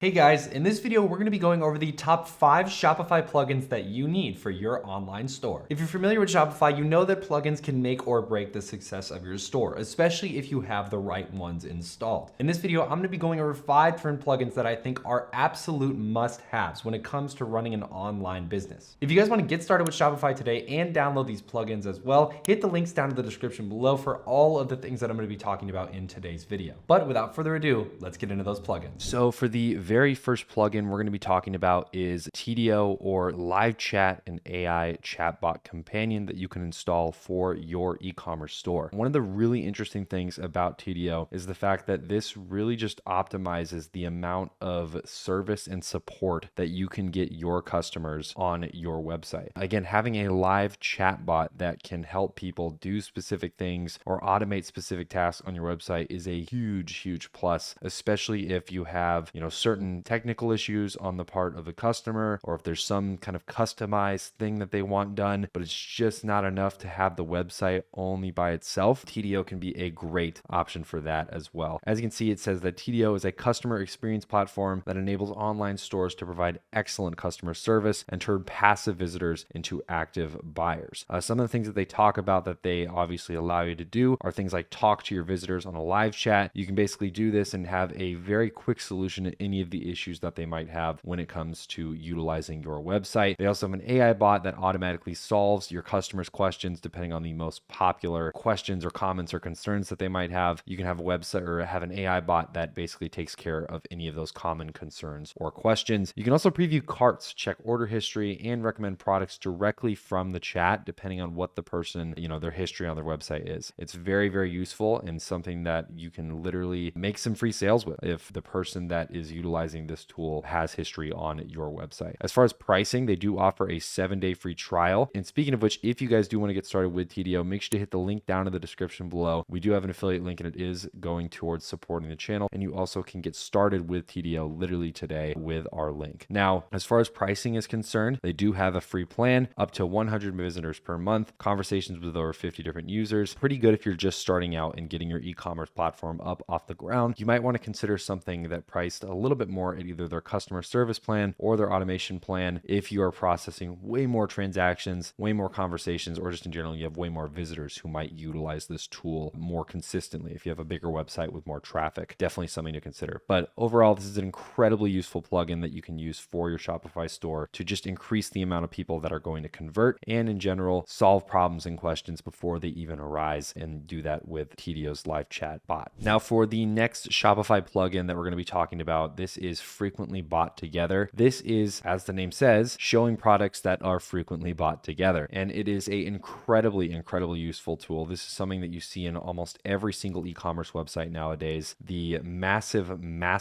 Hey guys, in this video, we're gonna be going over the top 5 Shopify plugins that you need for your online store. If you're familiar with Shopify, you know that plugins can make or break the success of your store, especially if you have the right ones installed. In this video, I'm gonna be going over 5 different plugins that I think are absolute must-haves when it comes to running an online business. If you guys wanna get started with Shopify today and download these plugins as well, hit the links down in the description below for all of the things that I'm gonna be talking about in today's video. But without further ado, let's get into those plugins. So for the very first plugin we're going to be talking about is Tidio, or Live Chat, an AI chatbot companion that you can install for your e-commerce store. One of the really interesting things about Tidio is the fact that this really just optimizes the amount of service and support that you can get your customers on your website. Again, having a live chatbot that can help people do specific things or automate specific tasks on your website is a huge plus, especially if you have, certain technical issues on the part of the customer, or if there's some kind of customized thing that they want done, but it's just not enough to have the website only by itself. Tidio can be a great option for that as well. As you can see, it says that Tidio is a customer experience platform that enables online stores to provide excellent customer service and turn passive visitors into active buyers. Some of the things that they talk about that they obviously allow you to do are things like talk to your visitors on a live chat. You can basically do this and have a very quick solution to any of the issues that they might have when it comes to utilizing your website. They also have an AI bot that automatically solves your customers' questions depending on the most popular questions or comments or concerns that they might have. You can have a website or have an AI bot that basically takes care of any of those common concerns or questions. You can also preview carts, check order history, and recommend products directly from the chat depending on what the person, their history on their website is. It's very useful and something that you can literally make some free sales with if the person that is utilizing this tool has history on your website. As far as pricing, they do offer a 7-day free trial. And speaking of which, if you guys do want to get started with Tidio, make sure to hit the link down in the description below. We do have an affiliate link and it is going towards supporting the channel. And you also can get started with Tidio literally today with our link. Now, as far as pricing is concerned, they do have a free plan up to 100 visitors per month, conversations with over 50 different users. Pretty good if you're just starting out and getting your e-commerce platform up off the ground. You might want to consider something that priced a little bit more at either their customer service plan or their automation plan if you are processing way more transactions, way more conversations, or just in general, you have way more visitors who might utilize this tool more consistently. If you have a bigger website with more traffic, definitely something to consider. But overall, this is an incredibly useful plugin that you can use for your Shopify store to just increase the amount of people that are going to convert and in general, solve problems and questions before they even arise, and do that with Tidio's live chat bot. Now for the next Shopify plugin that we're going to be talking about, this is frequently bought together. This is, as the name says, showing products that are frequently bought together. And it is a incredibly useful tool. This is something that you see in almost every single e-commerce website nowadays. The mass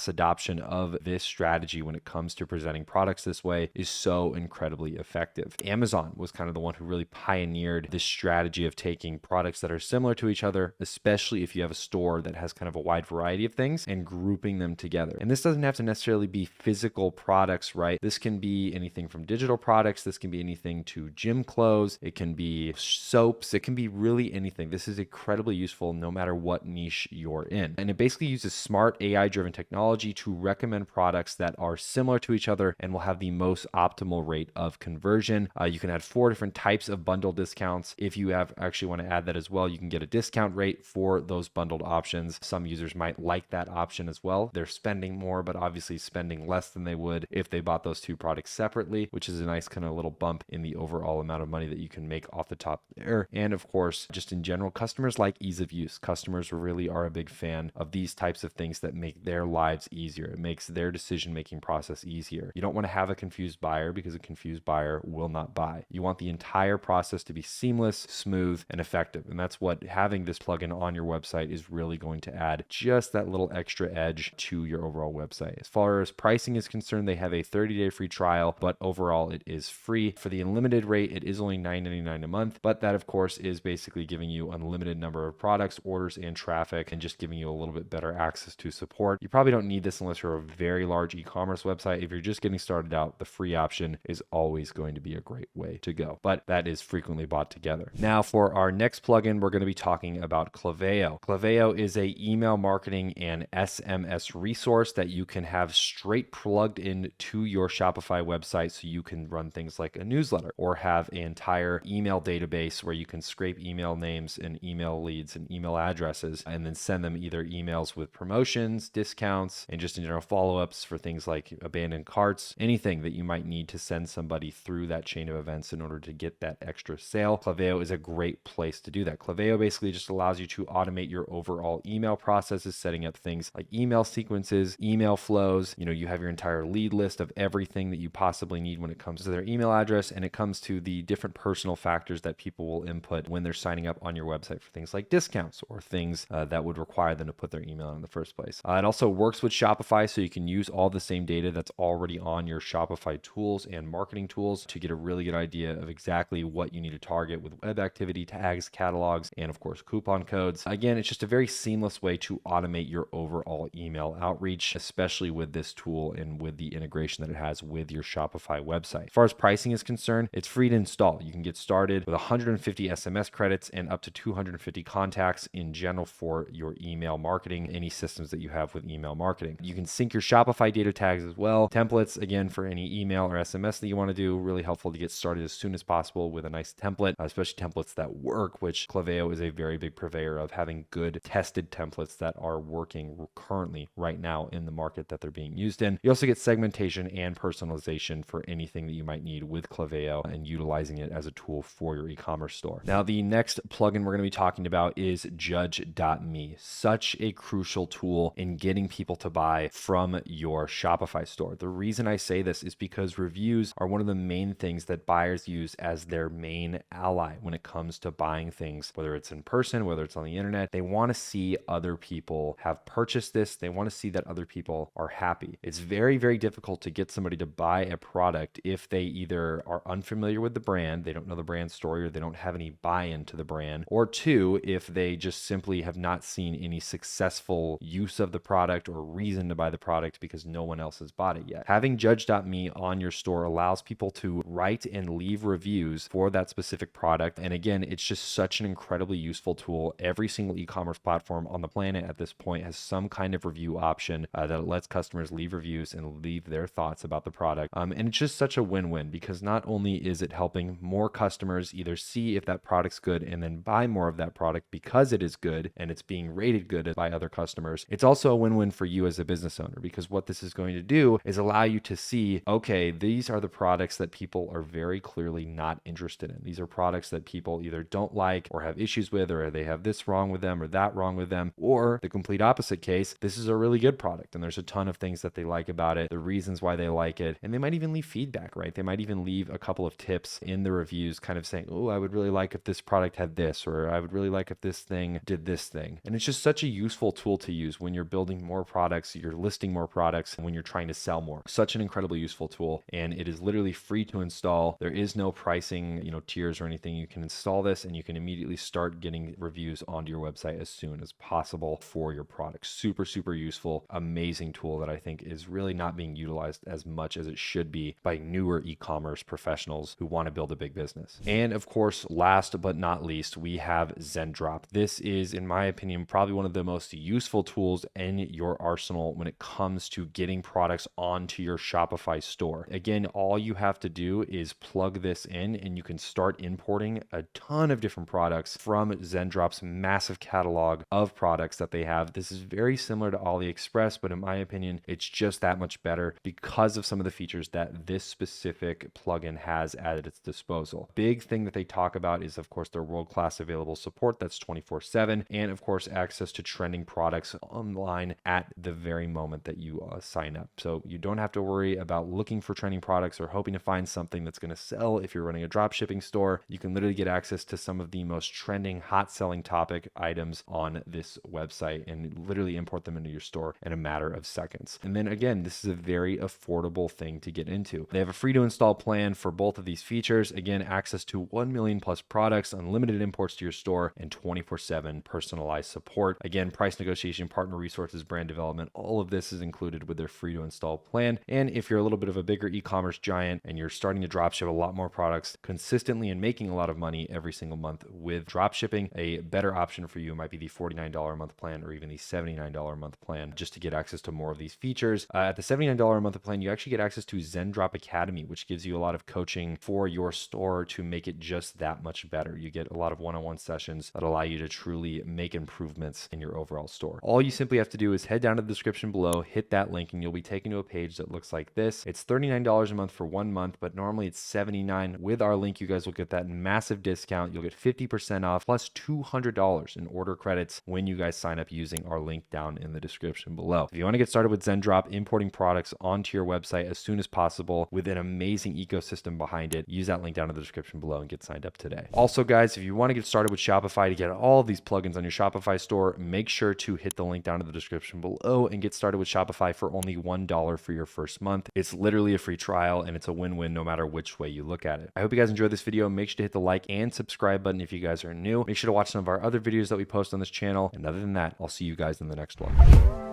adoption of this strategy when it comes to presenting products this way is so incredibly effective. Amazon was kind of the one who really pioneered this strategy of taking products that are similar to each other, especially if you have a store that has kind of a wide variety of things, and grouping them together. And this doesn't have to necessarily be physical products, right? This can be anything from digital products. This can be anything to gym clothes. It can be soaps. It can be really anything. This is incredibly useful no matter what niche you're in. And it basically uses smart AI-driven technology to recommend products that are similar to each other and will have the most optimal rate of conversion. You can add 4 different types of bundle discounts. If you actually want to add that as well, you can get a discount rate for those bundled options. Some users might like that option as well. They're spending more, but obviously spending less than they would if they bought those 2 products separately, which is a nice kind of little bump in the overall amount of money that you can make off the top there. And of course, just in general, customers like ease of use. Customers really are a big fan of these types of things that make their lives easier. It makes their decision-making process easier. You don't want to have a confused buyer, because a confused buyer will not buy. You want the entire process to be seamless, smooth, and effective. And that's what having this plugin on your website is really going to add, just that little extra edge to your overall website. As far as pricing is concerned, they have a 30-day free trial, but overall it is free. For the unlimited rate, it is only $9.99 a month, but that of course is basically giving you unlimited number of products, orders, and traffic, and just giving you a little bit better access to support. You probably don't need this unless you're a very large e-commerce website. If you're just getting started out, the free option is always going to be a great way to go, but that is frequently bought together. Now for our next plugin, we're going to be talking about Klaviyo. Klaviyo is a email marketing and SMS resource that you can have straight plugged in to your Shopify website so you can run things like a newsletter or have an entire email database where you can scrape email names and email leads and email addresses and then send them either emails with promotions, discounts, and just in general follow-ups for things like abandoned carts, anything that you might need to send somebody through that chain of events in order to get that extra sale. Klaviyo is a great place to do that. Klaviyo basically just allows you to automate your overall email processes, setting up things like email sequences, email flows. You have your entire lead list of everything that you possibly need when it comes to their email address, and it comes to the different personal factors that people will input when they're signing up on your website for things like discounts or things that would require them to put their email in the first place. It also works with Shopify, so you can use all the same data that's already on your Shopify tools and marketing tools to get a really good idea of exactly what you need to target with web activity tags, catalogs, and of course coupon codes. Again, it's just a very seamless way to automate your overall email outreach, especially with this tool and with the integration that it has with your Shopify website. As far as pricing is concerned, it's free to install. You can get started with 150 SMS credits and up to 250 contacts in general for your email marketing, any systems that you have with email marketing. You can sync your Shopify data tags as well. Templates, again, for any email or SMS that you want to do, really helpful to get started as soon as possible with a nice template, especially templates that work, which Klaviyo is a very big purveyor of, having good tested templates that are working currently right now in the market that they're being used in. You also get segmentation and personalization for anything that you might need with Klaviyo and utilizing it as a tool for your e-commerce store. Now, the next plugin we're going to be talking about is Judge.me. Such a crucial tool in getting people to buy from your Shopify store. The reason I say this is because reviews are one of the main things that buyers use as their main ally when it comes to buying things, whether it's in person, whether it's on the internet. They want to see other people have purchased this. They want to see that other people are happy. It's very, very difficult to get somebody to buy a product if they either are unfamiliar with the brand, they don't know the brand story, or they don't have any buy-in to the brand, or two, if they just simply have not seen any successful use of the product or reason to buy the product because no one else has bought it yet. Having Judge.me on your store allows people to write and leave reviews for that specific product. And again, it's just such an incredibly useful tool. Every single e-commerce platform on the planet at this point has some kind of review option that lets customers leave reviews and leave their thoughts about the product. And it's just such a win-win, because not only is it helping more customers either see if that product's good and then buy more of that product because it is good and it's being rated good by other customers, it's also a win-win for you as a business owner, because what this is going to do is allow you to see, okay, these are the products that people are very clearly not interested in. These are products that people either don't like or have issues with, or they have this wrong with them or that wrong with them, or the complete opposite case, this is a really good product and there's a ton of things that they like about it, the reasons why they like it, and they might even leave feedback, right? They might even leave a couple of tips in the reviews kind of saying, oh, I would really like if this product had this, or I would really like if this thing did this thing. And it's just such a useful tool to use when you're building more products, you're listing more products, and when you're trying to sell more. Such an incredibly useful tool, and it is literally free to install. There is no pricing, tiers or anything. You can install this and you can immediately start getting reviews onto your website as soon as possible for your product. Super, super useful, amazing tool that I think is really not being utilized as much as it should be by newer e-commerce professionals who want to build a big business. And of course, last but not least, we have Zendrop. This is, in my opinion, probably one of the most useful tools in your arsenal when it comes to getting products onto your Shopify store. Again, all you have to do is plug this in and you can start importing a ton of different products from Zendrop's massive catalog of products that they have. This is very similar to AliExpress, but in my opinion, it's just that much better because of some of the features that this specific plugin has at its disposal. Big thing that they talk about is, of course, their world-class available support that's 24/7, and of course, access to trending products online at the very moment that you sign up. So you don't have to worry about looking for trending products or hoping to find something that's going to sell. If you're running a dropshipping store, you can literally get access to some of the most trending, hot selling topic items on this website and literally import them into your store in a matter of seconds. And then again, this is a very affordable thing to get into. They have a free to install plan for both of these features. Again, access to 1 million plus products, unlimited imports to your store, and 24/7 personalized support. Again, price negotiation, partner resources, brand development, all of this is included with their free to install plan. And if you're a little bit of a bigger e-commerce giant and you're starting to dropship a lot more products consistently and making a lot of money every single month with dropshipping, a better option for you might be the $49 a month plan or even the $79 a month plan, just to get access to more of these features. At the $79 a month plan, you actually get access to ZenDrop Academy, which gives you a lot of coaching for your store to make it just that much better. You get a lot of one-on-one sessions that allow you to truly make improvements in your overall store. All you simply have to do is head down to the description below, hit that link, and you'll be taken to a page that looks like this. It's $39 a month for 1 month, but normally it's $79. With our link, you guys will get that massive discount. You'll get 50% off plus $200 in order credits when you guys sign up using our link down in the description below. If you want to get started with ZenDrop, importing products onto your website as soon as possible with an amazing ecosystem behind it, use that link down in the description below and get signed up today. Also, guys, if you want to get started with Shopify to get all of these plugins on your Shopify store, make sure to hit the link down in the description below and get started with Shopify for only $1 for your first month. It's literally a free trial and it's a win-win no matter which way you look at it. I hope you guys enjoyed this video. Make sure to hit the like and subscribe button if you guys are new. Make sure to watch some of our other videos that we post on this channel. And other than that, I'll see you guys in the next one.